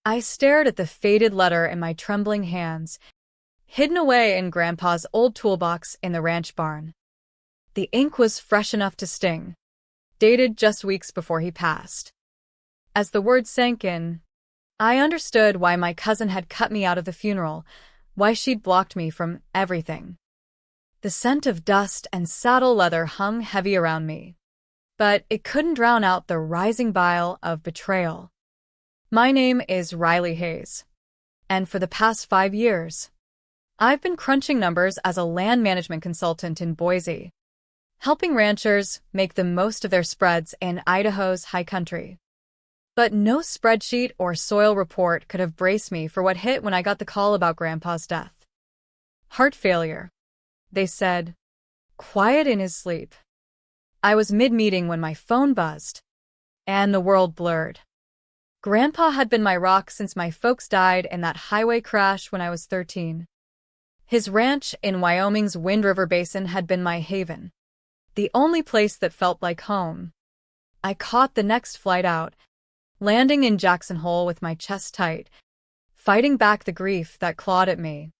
I stared at the faded letter in my trembling hands, hidden away in Grandpa's old toolbox in the ranch barn. The ink was fresh enough to sting, dated just weeks before he passed. As the words sank in, I understood why my cousin had cut me out of the funeral, why she'd blocked me from everything. The scent of dust and saddle leather hung heavy around me, but it couldn't drown out the rising bile of betrayal. My name is Riley Hayes, and for the past 5 years, I've been crunching numbers as a land management consultant in Boise, helping ranchers make the most of their spreads in Idaho's high country. But no spreadsheet or soil report could have braced me for what hit when I got the call about Grandpa's death. Heart failure, they said, quiet in his sleep. I was mid-meeting when my phone buzzed, and the world blurred. Grandpa had been my rock since my folks died in that highway crash when I was 13. His ranch in Wyoming's Wind River Basin had been my haven, the only place that felt like home. I caught the next flight out, landing in Jackson Hole with my chest tight, fighting back the grief that clawed at me.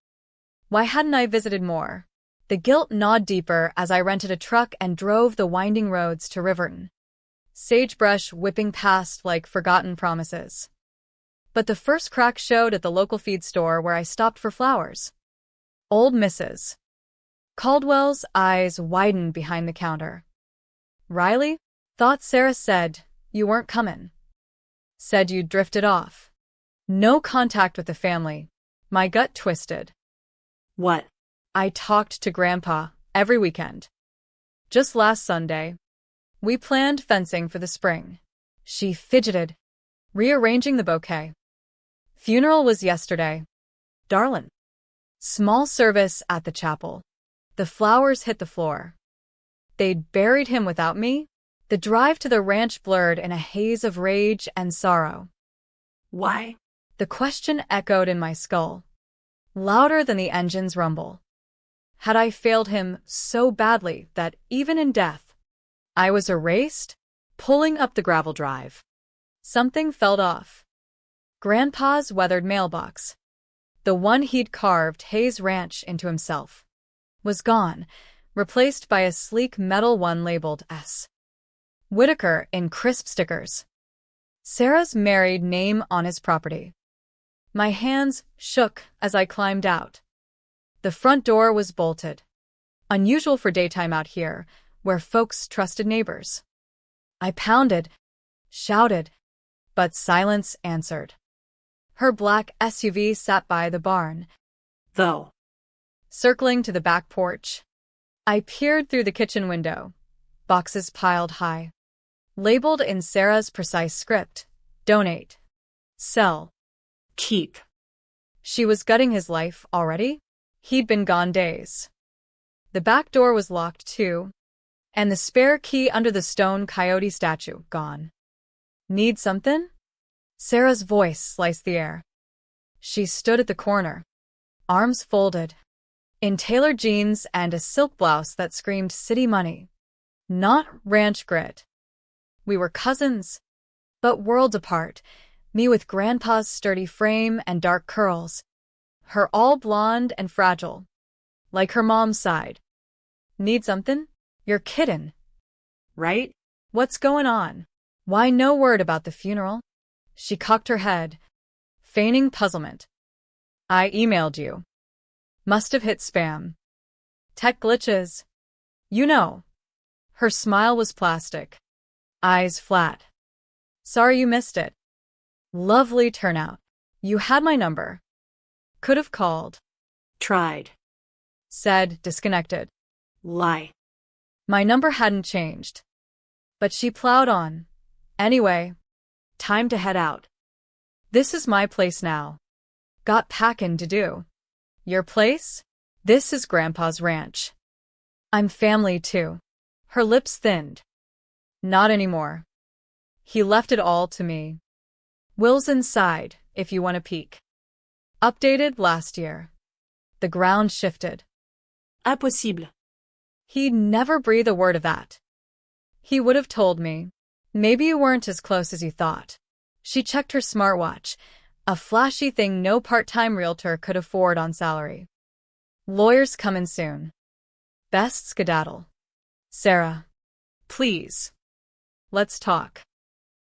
Why hadn't I visited more? The guilt gnawed deeper as I rented a truck and drove the winding roads to Riverton, sagebrush whipping past like forgotten promises. But the first crack showed at the local feed store where I stopped for flowers. Old Mrs. Caldwell's eyes widened behind the counter. Riley? Thought Sarah said you weren't coming. Said you'd drifted off. No contact with the family. My gut twisted. What? I talked to Grandpa every weekend. Just last Sunday, we planned fencing for the spring. She fidgeted, rearranging the bouquet. Funeral was yesterday. Darlin'. Small service at the chapel. The flowers hit the floor. They'd buried him without me. The drive to the ranch blurred in a haze of rage and sorrow. Why? The question echoed in my skull, louder than the engine's rumble. Had I failed him so badly that even in death, I was erased? Pulling up the gravel drive, something fell off. Grandpa's weathered mailbox, the one he'd carved Hayes Ranch into himself, was gone, replaced by a sleek metal one labeled S. Whitaker in crisp stickers. Sarah's married name on his property. My hands shook as I climbed out. The front door was bolted, unusual for daytime out here, where folks trusted neighbors. I pounded, shouted, but silence answered. Her black SUV sat by the barn, Though. circling to the back porch. I peered through the kitchen window, boxes piled high, labeled in Sarah's precise script, donate, sell, Keep. She was gutting his life already? He'd been gone days. The back door was locked too, and the spare key under the stone coyote statue gone. Need something? Sarah's voice sliced the air. She stood at the corner, arms folded, in tailored jeans and a silk blouse that screamed city money, not ranch grit. We were cousins, but worlds apart, me with Grandpa's sturdy frame and dark curls, her all blonde and fragile, like her mom's side. Need something? You're kiddin', right? What's going on? Why no word about the funeral? She cocked her head, feigning puzzlement. I emailed you. Must have hit spam. Tech glitches. You know. Her smile was plastic, eyes flat. Sorry you missed it. Lovely turnout. You had my number. Could have called. Tried. Said, disconnected. Lie. My number hadn't changed. But she plowed on. Anyway, time to head out. This is my place now. Got packin' to do. Your place? This is Grandpa's ranch. I'm family too. Her lips thinned. Not anymore. He left it all to me. Will's inside, if you want a peek. Updated last year. The ground shifted. Impossible. He'd never breathe a word of that. He would have told me, maybe you weren't as close as you thought. She checked her smartwatch, A flashy thing no part-time realtor could afford on salary. Lawyers coming soon. Best skedaddle. Sarah. Please. Let's talk.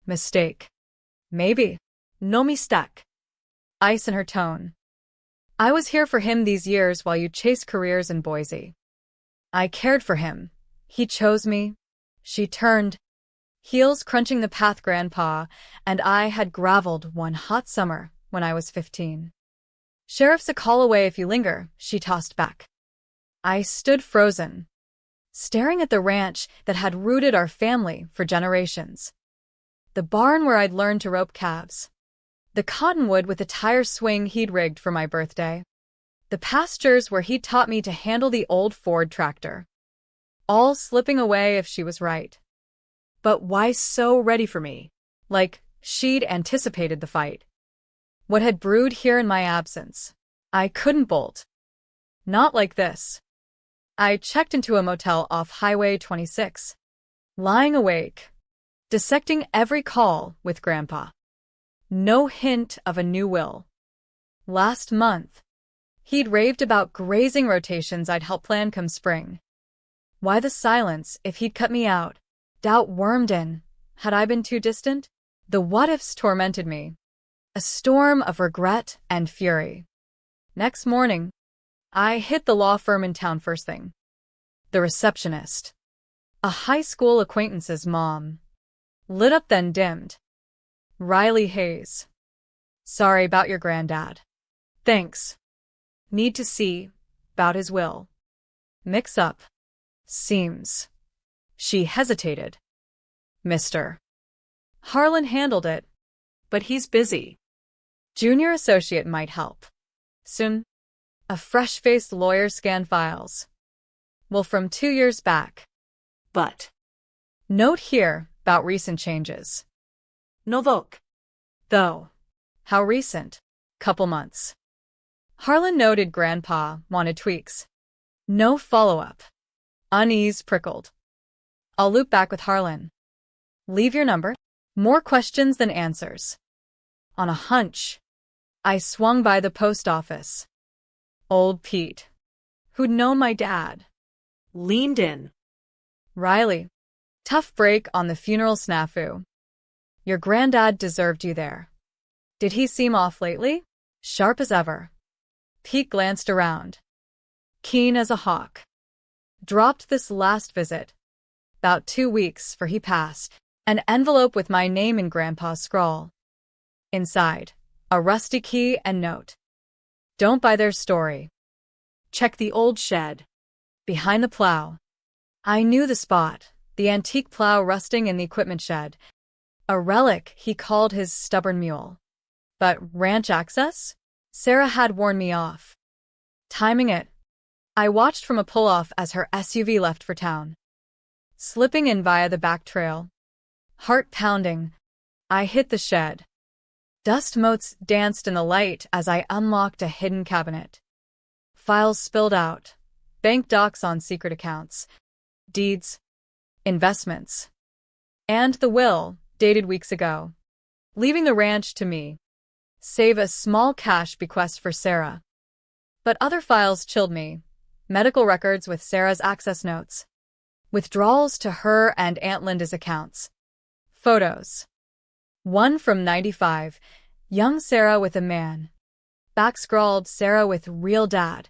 Mistake. Maybe. No mistake. Ice in her tone. I was here for him these years while you chased careers in Boise. I cared for him. He chose me. She turned, heels crunching the path Grandpa and I had graveled one hot summer when I was 15. Sheriff's a call away if you linger, she tossed back. I stood frozen, staring at the ranch that had rooted our family for generations. The barn where I'd learned to rope calves. The cottonwood with the tire swing he'd rigged for my birthday. The pastures where he'd taught me to handle the old Ford tractor. All slipping away if she was right. But why so ready for me? Like she'd anticipated the fight. What had brewed here in my absence? I couldn't bolt. Not like this. I checked into a motel off Highway 26. Lying awake. Dissecting every call with Grandpa. No hint of a new will. Last month, he'd raved about grazing rotations I'd help plan come spring. Why the silence if he'd cut me out? Doubt wormed in. Had I been too distant? The what-ifs tormented me. A storm of regret and fury. Next morning, I hit the law firm in town first thing. The receptionist. A high school acquaintance's mom. Lit up then dimmed. Riley Hayes. Sorry about your granddad. Thanks. Need to see. About his will. Mix up. Seems. She hesitated. Mr. Harlan handled it. But he's busy. Junior associate might help. Soon. A fresh-faced lawyer scanned files. Well, from 2 years back. But. Note here about recent changes. No doc. Though. How recent? Couple months. Harlan noted Grandpa wanted tweaks. No follow-up. Unease prickled. I'll loop back with Harlan. Leave your number. More questions than answers. On a hunch, I swung by the post office. Old Pete, who'd known my dad, Leaned in. Riley, tough break on the funeral snafu. Your granddad deserved you there. Did he seem off lately? Sharp as ever. Pete glanced around. Keen as a hawk. Dropped this last visit. About 2 weeks for he passed. An envelope with my name in Grandpa's scrawl. Inside, a rusty key and note. Don't buy their story. Check the old shed. Behind the plow. I knew the spot, the antique plow rusting in the equipment shed. A relic he called his stubborn mule. But ranch access? Sarah had warned me off. Timing it. I watched from a pull-off as her SUV left for town. Slipping in via the back trail. Heart pounding. I hit the shed. Dust motes danced in the light as I unlocked a hidden cabinet. Files spilled out. Bank docs on secret accounts. Deeds. Investments. And the will, dated weeks ago. Leaving the ranch to me. Save a small cash bequest for Sarah. But other files chilled me. Medical records with Sarah's access notes. Withdrawals to her and Aunt Linda's accounts. Photos. One from 95. Young Sarah with a man. Back-scrawled Sarah with real dad.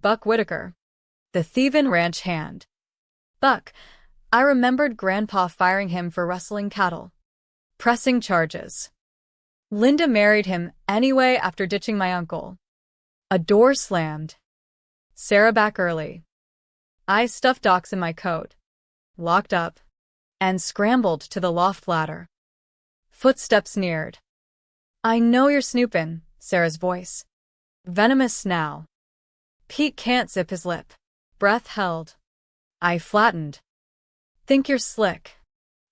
Buck Whitaker. The thievin' ranch hand. Buck. I remembered Grandpa firing him for rustling cattle. Pressing charges. Linda married him anyway after ditching my uncle. A door slammed. Sarah back early. I stuffed docs in my coat. Locked up. And scrambled to the loft ladder. Footsteps neared. I know you're snoopin', Sarah's voice. Venomous now. Pete can't zip his lip. Breath held. I flattened. Think you're slick.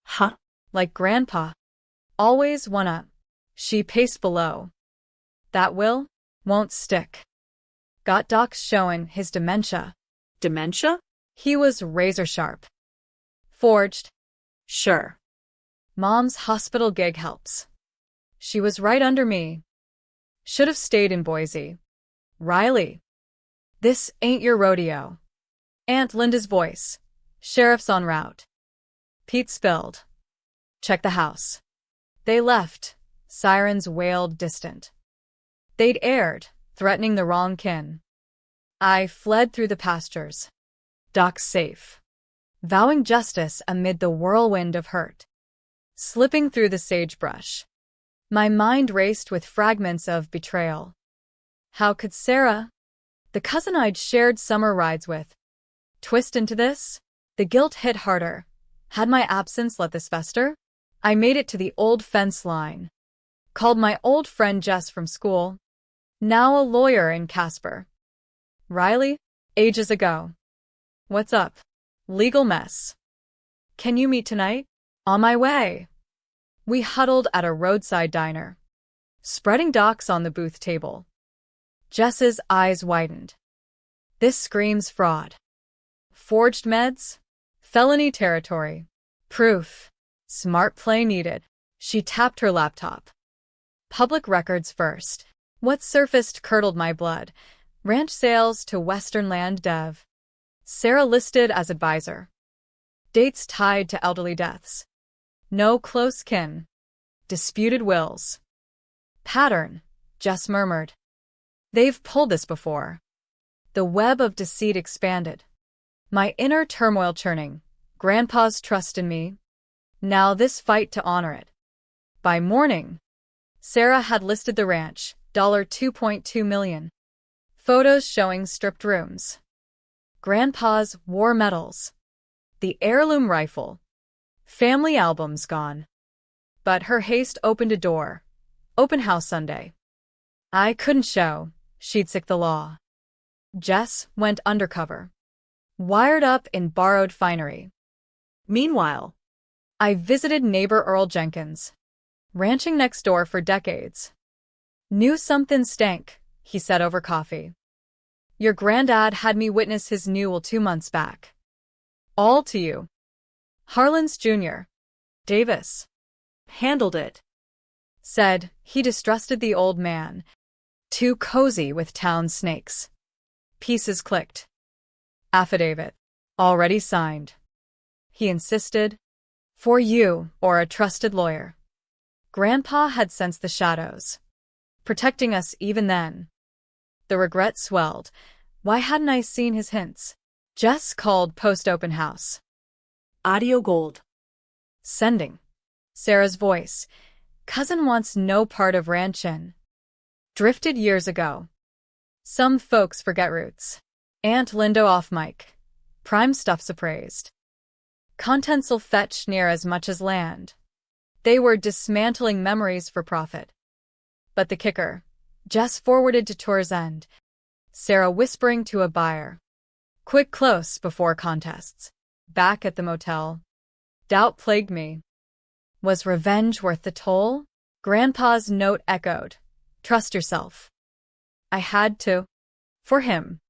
Huh? Like Grandpa. Always one up. She paced below. That will? Won't stick. Got docs showing his dementia. Dementia? He was razor sharp. Forged. Sure. Mom's hospital gig helps. She was right under me. Should have stayed in Boise. Riley. This ain't your rodeo. Aunt Linda's voice. Sheriff's en route. Pete spilled. Check the house. They left. Sirens wailed distant. They'd erred, threatening the wrong kin. I fled through the pastures. Doc's safe. Vowing justice amid the whirlwind of hurt. Slipping through the sagebrush. My mind raced with fragments of betrayal. How could Sarah, the cousin I'd shared summer rides with, twist into this? The guilt hit harder. Had my absence let this fester? I made it to the old fence line. Called my old friend Jess from school. Now a lawyer in Casper. Riley? Ages ago. What's up? Legal mess. Can you meet tonight? On my way. We huddled at a roadside diner, spreading docs on the booth table. Jess's eyes widened. This screams fraud. Forged meds? Felony territory. Proof. Smart play needed. She tapped her laptop. Public records first. What surfaced curdled my blood. Ranch sales to Western Land Dev. Sarah listed as advisor. Dates tied to elderly deaths. No close kin. Disputed wills. Pattern, Jess murmured. They've pulled this before. The web of deceit expanded. My inner turmoil churning. Grandpa's trust in me. Now this fight to honor it. By morning, Sarah had listed the ranch, $2.2 million. Photos showing stripped rooms. Grandpa's war medals. The heirloom rifle. Family albums gone. But her haste opened a door. Open house Sunday. I couldn't show. She'd sick the law. Jess went undercover. Wired up in borrowed finery. Meanwhile, I visited neighbor Earl Jenkins. Ranching next door for decades. Knew something stank, he said over coffee. Your granddad had me witness his newel 2 months back. All to you. Harlan's Jr. Davis. handled it. Said he distrusted the old man. Too cozy with town snakes. Pieces clicked. Affidavit. Already signed. He insisted. For you, or a trusted lawyer. Grandpa had sensed the shadows. Protecting us even then. The regret swelled. Why hadn't I seen his hints? Jess called post-open house. Audio gold. Sending. Sarah's voice. Cousin wants no part of Ranchin. Drifted years ago. Some folks forget roots. Aunt Lindo off mic. Prime stuff's appraised. Contents'll fetch near as much as land. They were dismantling memories for profit. But the kicker. Jess forwarded to tour's end. Sarah whispering to a buyer. Quick close before contests. Back at the motel. Doubt plagued me. Was revenge worth the toll? Grandpa's note echoed. Trust yourself. I had to. For him.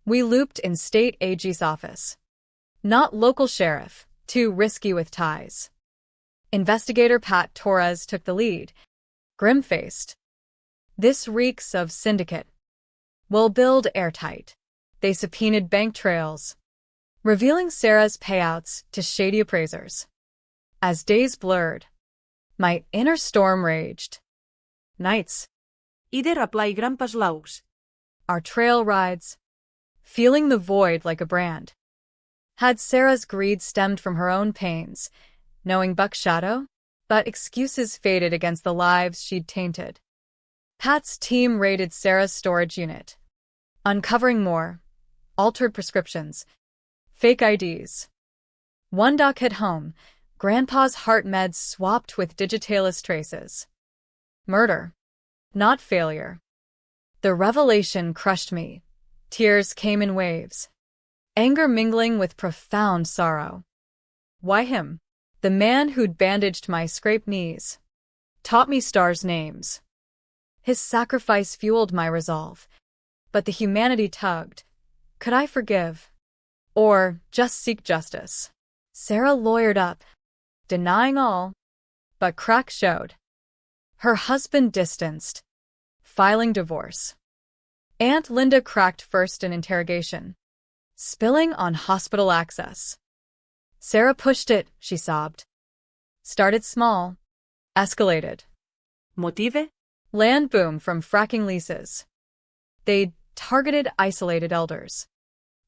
We looped in state AG's office. Not local sheriff, too risky with ties. Investigator Pat Torres took the lead. Grim-faced. This reeks of syndicate. We'll build airtight. They subpoenaed bank trails, revealing Sarah's payouts to shady appraisers. As days blurred, my inner storm raged. Nights. Ider apply Grandpa's laws. Our trail rides. Feeling the void like a brand. Had Sarah's greed stemmed from her own pains, knowing Buck's shadow? But excuses faded against the lives she'd tainted. Pat's team raided Sarah's storage unit, uncovering more. Altered prescriptions. Fake IDs. One doc hit home. Grandpa's heart meds swapped with Digitalis traces. Murder. Not failure. The revelation crushed me. Tears came in waves. Anger mingling with profound sorrow. Why him? The man who'd bandaged my scraped knees. Taught me stars' names. His sacrifice fueled my resolve. But the humanity tugged. Could I forgive? Or just seek justice? Sarah lawyered up, denying all. But cracks showed. Her husband distanced. filing divorce. Aunt Linda cracked first in interrogation. Spilling on hospital access. Sarah pushed it, she sobbed. Started small. Escalated. Motive? Land boom from fracking leases. They targeted isolated elders.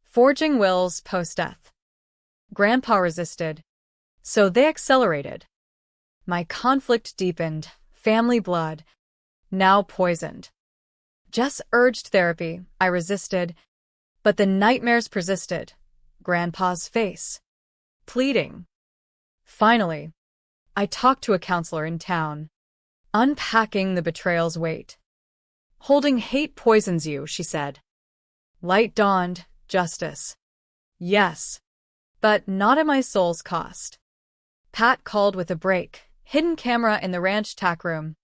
Forging wills post-death. Grandpa resisted. So they accelerated. My conflict deepened. Family blood. Now poisoned. Jess urged therapy. I resisted. But the nightmares persisted. Grandpa's face. Pleading. Finally, I talked to a counselor in town. Unpacking the betrayal's weight. Holding hate poisons you, she said. Light dawned. Justice. Yes. But not at my soul's cost. Pat called with a break. Hidden camera in the ranch tack room.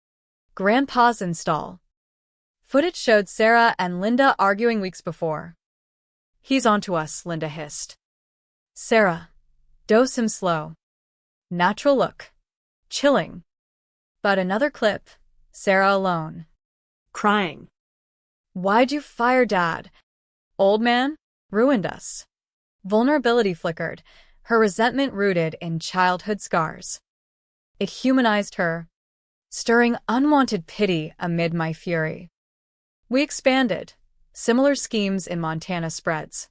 Grandpa's install. Footage showed Sarah and Linda arguing weeks before. He's onto us, Linda hissed. Sarah. Dose him slow. Natural look. Chilling. But another clip. Sarah alone. Crying. Why'd you fire Dad? Old man? Ruined us. Vulnerability flickered, her resentment rooted in childhood scars. It humanized her, stirring unwanted pity amid my fury. We expanded. Similar schemes in Montana spreads.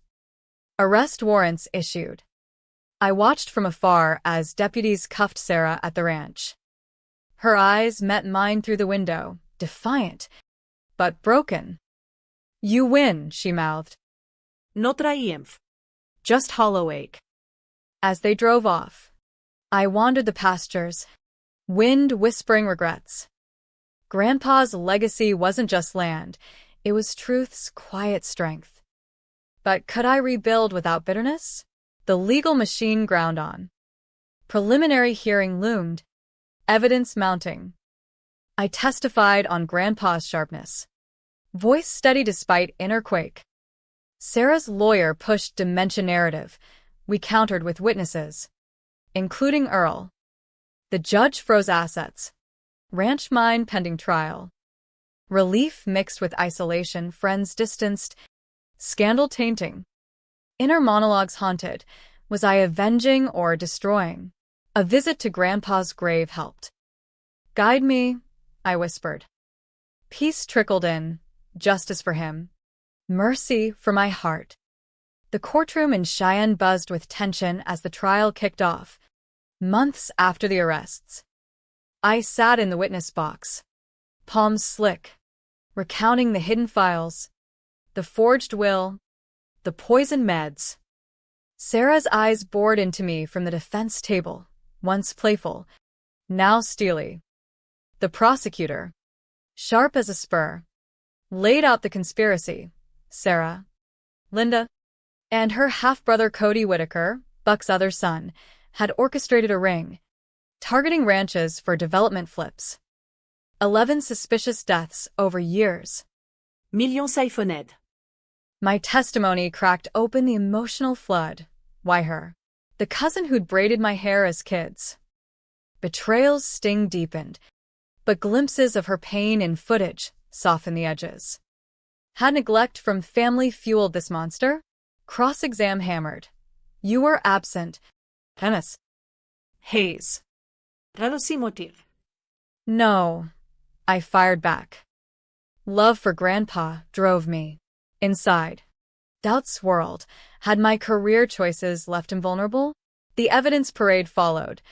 Arrest warrants issued. I watched from afar as deputies cuffed Sarah at the ranch. Her eyes met mine through the window, defiant, but broken. You win, she mouthed. No triumph. Just hollow ache. As they drove off, I wandered the pastures, wind whispering regrets. Grandpa's legacy wasn't just land, it was truth's quiet strength. But could I rebuild without bitterness? The legal machine ground on. Preliminary hearing loomed, evidence mounting. I testified on Grandpa's sharpness. Voice steady despite inner quake. Sarah's lawyer pushed dementia narrative. We countered with witnesses, including Earl. The judge froze assets. Ranch mine pending trial. Relief mixed with isolation, friends distanced, scandal tainting. Inner monologues haunted. Was I avenging or destroying? A visit to Grandpa's grave helped. Guide me, I whispered. Peace trickled in, justice for him, mercy for my heart. The courtroom in Cheyenne buzzed with tension as the trial kicked off, months after the arrests. I sat in the witness box, palms slick, recounting the hidden files, the forged will, the poison meds. Sarah's eyes bored into me from the defense table, once playful, now steely. The prosecutor, sharp as a spur, laid out the conspiracy. Sarah, Linda, and her half-brother Cody Whitaker, Buck's other son, had orchestrated a ring, targeting ranches for development flips. 11 suspicious deaths over years. Millions siphonnés. My testimony cracked open the emotional flood. Why her? The cousin who'd braided my hair as kids. Betrayal's sting deepened, but glimpses of her pain in footage softened the edges. Had neglect from family fueled this monster? Cross-exam hammered. You were absent. Tennis. Haze. Jalousie motive. No, I fired back. Love for Grandpa drove me. Inside. Doubt swirled. Had my career choices left him vulnerable? The evidence parade followed.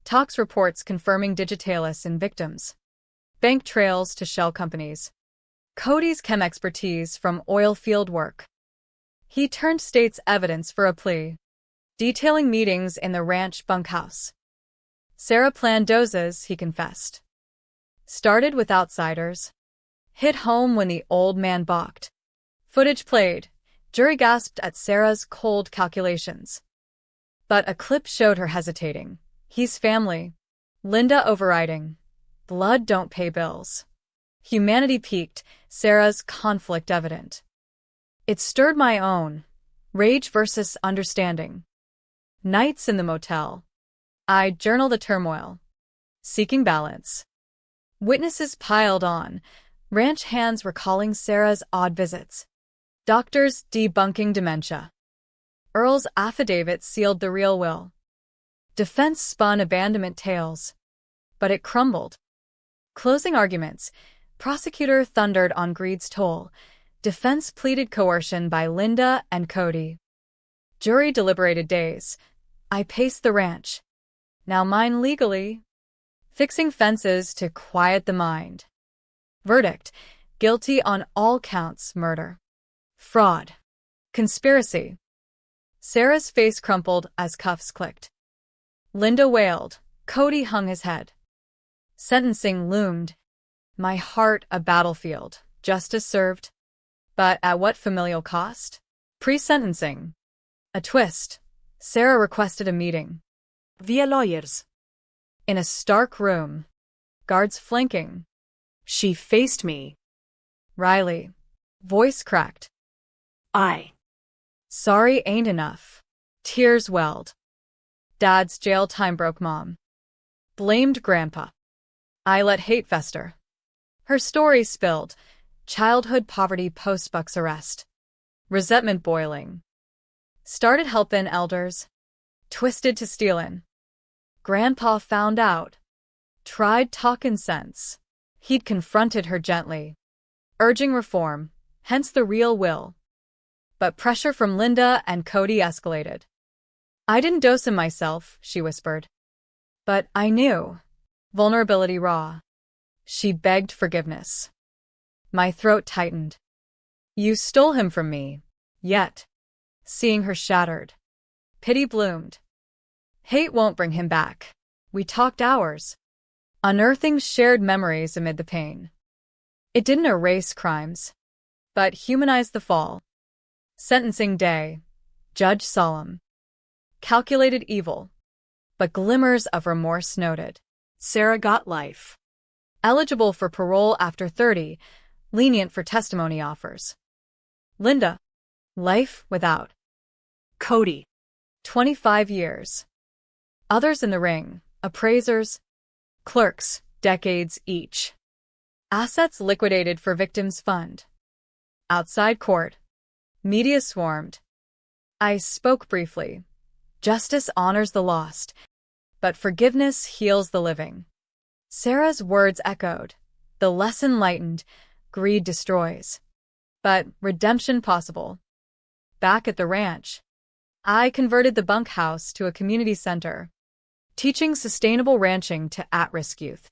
Tox reports confirming digitalis in victims. Bank trails to shell companies. Cody's chem expertise from oil field work. He turned state's evidence for a plea, detailing meetings in the ranch bunkhouse. Sarah planned doses, he confessed. Started with outsiders. Hit home when the old man balked. Footage played. Jury gasped at Sarah's cold calculations. But a clip showed her hesitating. He's family. Linda overriding. Blood don't pay bills. Humanity peaked, Sarah's conflict evident. It stirred my own. Rage versus understanding. Nights in the motel. I journaled the turmoil. Seeking balance. Witnesses piled on. Ranch hands recalling Sarah's odd visits. Doctors debunking dementia. Earl's affidavit sealed the real will. Defense spun abandonment tales. But it crumbled. Closing arguments. Prosecutor thundered on greed's toll. Defense pleaded coercion by Linda and Cody. Jury deliberated days. I paced the ranch. Now mine legally. Fixing fences to quiet the mind. Verdict. Guilty on all counts: murder, fraud, conspiracy. Sarah's face crumpled as cuffs clicked. Linda wailed. Cody hung his head. Sentencing loomed. My heart a battlefield. Justice served. But at what familial cost? Pre-sentencing. A twist. Sarah requested a meeting. Via lawyers. In a stark room. Guards flanking. She faced me. Riley. Voice cracked. Sorry ain't enough. Tears welled. Dad's jail time broke Mom. Blamed Grandpa. I let hate fester. Her story spilled. Childhood poverty post Buck's arrest. Resentment boiling. Started helpin' elders. Twisted to stealin'. Grandpa found out. Tried talkin' sense. He'd confronted her gently. Urging reform, hence the real will. But pressure from Linda and Cody escalated. I didn't dose him myself, she whispered. But I knew. Vulnerability raw. She begged forgiveness. My throat tightened. You stole him from me. Yet. Seeing her shattered. Pity bloomed. Hate won't bring him back. We talked hours. Unearthing shared memories amid the pain. It didn't erase crimes, but humanized the fall. Sentencing day. Judge solemn. Calculated evil. But glimmers of remorse noted. Sarah got life. Eligible for parole after 30, lenient for testimony offers. Linda. Life without. Cody. 25 years. Others in the ring. Appraisers. Clerks. Decades each. Assets liquidated for victims' fund. Outside court. Media swarmed. I spoke briefly. Justice honors the lost, but forgiveness heals the living. Sarah's words echoed. The lesson lightened. Greed destroys. But redemption possible. Back at the ranch, I converted the bunkhouse to a community center, teaching sustainable ranching to at-risk youth.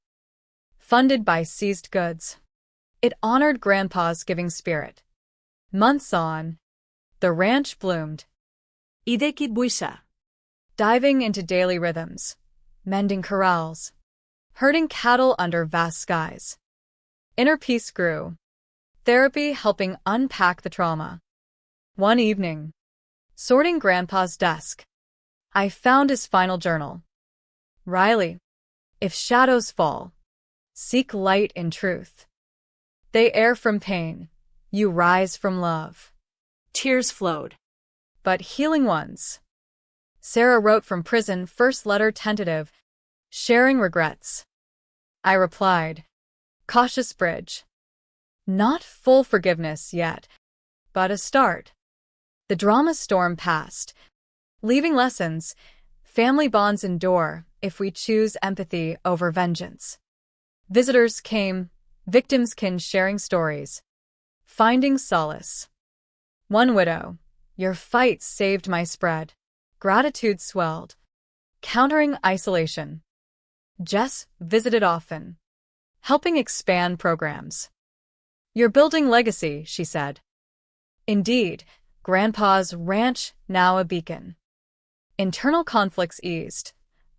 Funded by seized goods. It honored Grandpa's giving spirit. Months on, the ranch bloomed. Ideki buisa. Diving into daily rhythms. Mending corrals. Herding cattle under vast skies. Inner peace grew. Therapy helping unpack the trauma. One evening, sorting Grandpa's desk, I found his final journal. Riley, if shadows fall, seek light in truth. They err from pain, you rise from love. Tears flowed. But healing ones. Sarah wrote from prison, first letter tentative, sharing regrets. I replied, cautious bridge. Not full forgiveness yet, but a start. The drama storm passed, leaving lessons. Family bonds endure if we choose empathy over vengeance. Visitors came, victims' kin sharing stories, finding solace. One widow, your fight saved my spread. Gratitude swelled, countering isolation. Jess visited often, helping expand programs. You're building legacy, she said. Indeed, Grandpa's ranch now a beacon. Internal conflicts eased.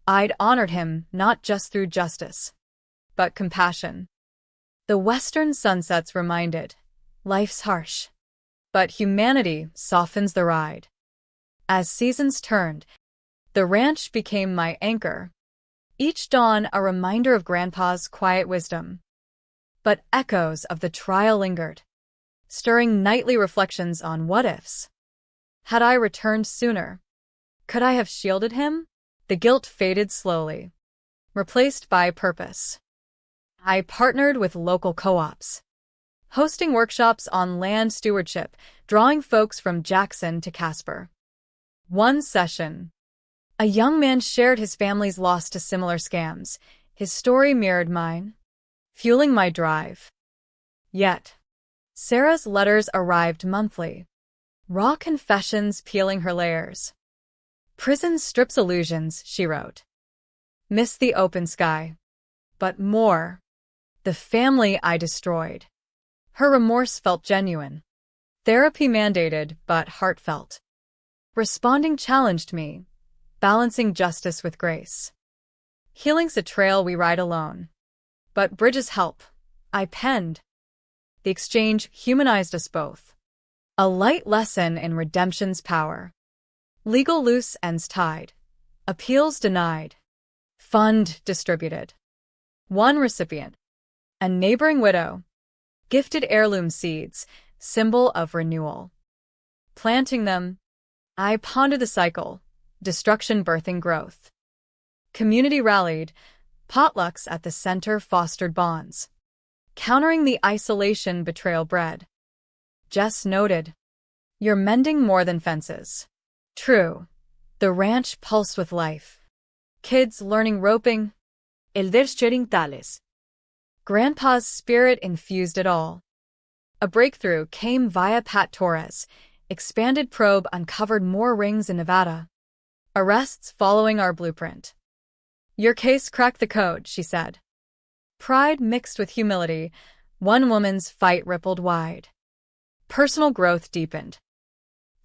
I'd honored him not just through justice, but compassion. The western sunsets reminded, life's harsh, but humanity softens the ride. As seasons turned, the ranch became my anchor. Each dawn a reminder of Grandpa's quiet wisdom. But echoes of the trial lingered, stirring nightly reflections on what-ifs. Had I returned sooner? Could I have shielded him? The guilt faded slowly, replaced by purpose. I partnered with local co-ops, hosting workshops on land stewardship, drawing folks from Jackson to Casper. One session. A young man shared his family's loss to similar scams. His story mirrored mine, fueling my drive. Yet, Sarah's letters arrived monthly. Raw confessions peeling her layers. Prison strips illusions, she wrote. Miss the open sky. But more. The family I destroyed. Her remorse felt genuine. Therapy mandated, but heartfelt. Responding challenged me, balancing justice with grace. Healing's a trail we ride alone. But bridges help, I penned. The exchange humanized us both. A light lesson in redemption's power. Legal loose ends tied. Appeals denied. Fund distributed. One recipient, a neighboring widow, gifted heirloom seeds, symbol of renewal. Planting them, I pondered the cycle, destruction birthing growth. Community rallied, potlucks at the center fostered bonds. Countering the isolation betrayal bred. Jess noted, you're mending more than fences. True, the ranch pulsed with life. Kids learning roping. Elders sharing tales. Grandpa's spirit infused it all. A breakthrough came via Pat Torres. Expanded probe uncovered more rings in Nevada. Arrests following our blueprint. Your case cracked the code, she said. Pride mixed with humility, one woman's fight rippled wide. Personal growth deepened.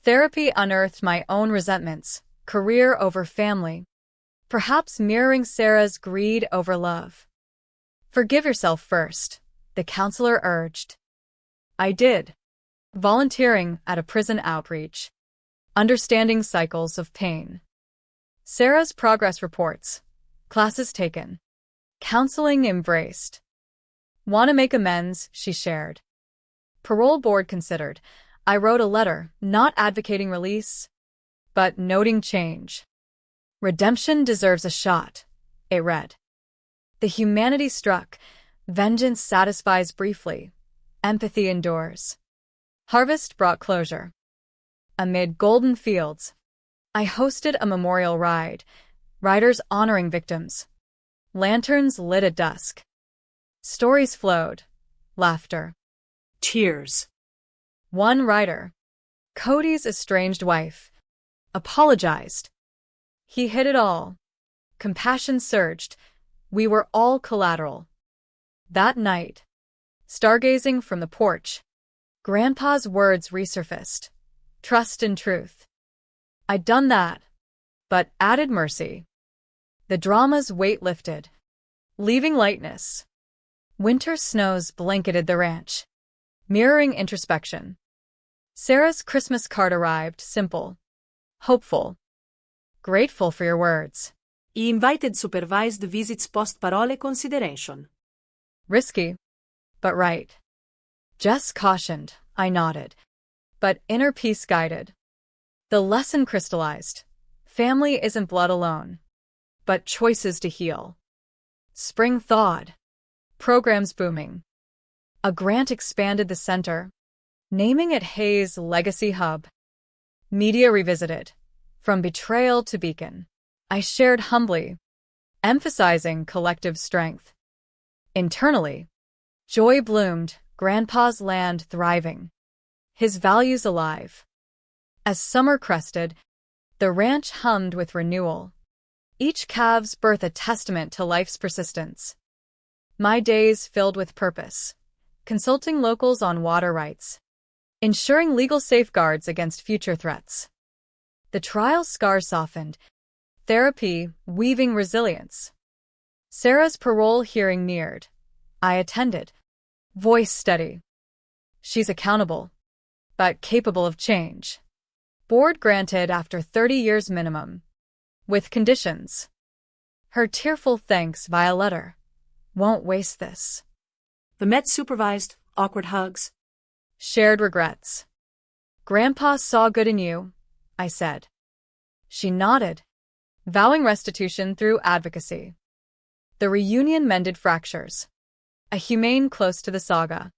Therapy unearthed my own resentments, career over family, perhaps mirroring Sarah's greed over love. Forgive yourself first, the counselor urged. I did. Volunteering at a prison outreach. Understanding cycles of pain. Sarah's progress reports. Classes taken. Counseling embraced. Want to make amends, she shared. Parole board considered. I wrote a letter, not advocating release, but noting change. Redemption deserves a shot, it read. The humanity struck. Vengeance satisfies briefly. Empathy endures. Harvest brought closure. Amid golden fields, I hosted a memorial ride, riders honoring victims. Lanterns lit at dusk. Stories flowed. Laughter. Tears. One rider, Cody's estranged wife, apologized. He hid it all. Compassion surged. We were all collateral. That night, stargazing from the porch, Grandpa's words resurfaced. Trust in truth. I'd done that, but added mercy. The drama's weight lifted, leaving lightness. Winter snows blanketed the ranch, mirroring introspection. Sarah's Christmas card arrived, simple, hopeful, grateful for your words. He invited supervised visits post-parole consideration. Risky, but right. Jess cautioned, I nodded, but inner peace guided. The lesson crystallized. Family isn't blood alone, but choices to heal. Spring thawed. Programs booming. A grant expanded the center, naming it Hayes Legacy Hub. Media revisited. From betrayal to beacon. I shared humbly, emphasizing collective strength. Internally, joy bloomed, Grandpa's land thriving. His values alive. As summer crested, the ranch hummed with renewal. Each calve's birth a testament to life's persistence. My days filled with purpose. Consulting locals on water rights. Ensuring legal safeguards against future threats. The trial's scars softened. Therapy, weaving resilience. Sarah's parole hearing neared. I attended. Voice steady. She's accountable, but capable of change. Board granted after 30 years minimum. With conditions. Her tearful thanks via letter. Won't waste this. The Met supervised, awkward hugs. Shared regrets. Grandpa saw good in you, I said. She nodded, vowing restitution through advocacy. The reunion mended fractures. A humane close to the saga.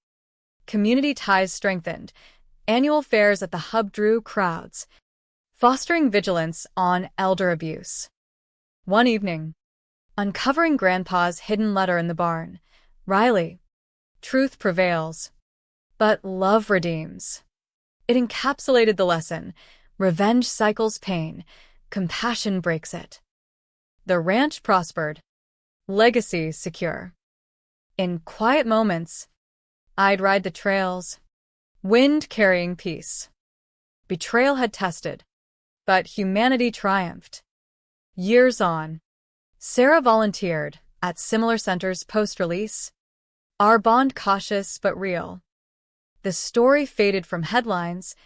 community ties strengthened. Annual fairs at the hub drew crowds, fostering vigilance on elder abuse. One evening, uncovering Grandpa's hidden letter in the barn, Riley, truth prevails, but love redeems. It encapsulated the lesson: revenge cycles pain, compassion breaks it. The ranch prospered, legacy secure. In quiet moments, I'd ride the trails, wind carrying peace. Betrayal had tested, but humanity triumphed. Years on, Sarah volunteered at similar centers post-release, our bond cautious but real. The story faded from headlines,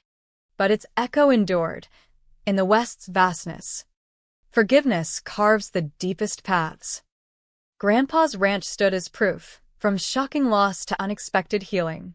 but its echo endured in the West's vastness. Forgiveness carves the deepest paths. Grandpa's ranch stood as proof, from shocking loss to unexpected healing.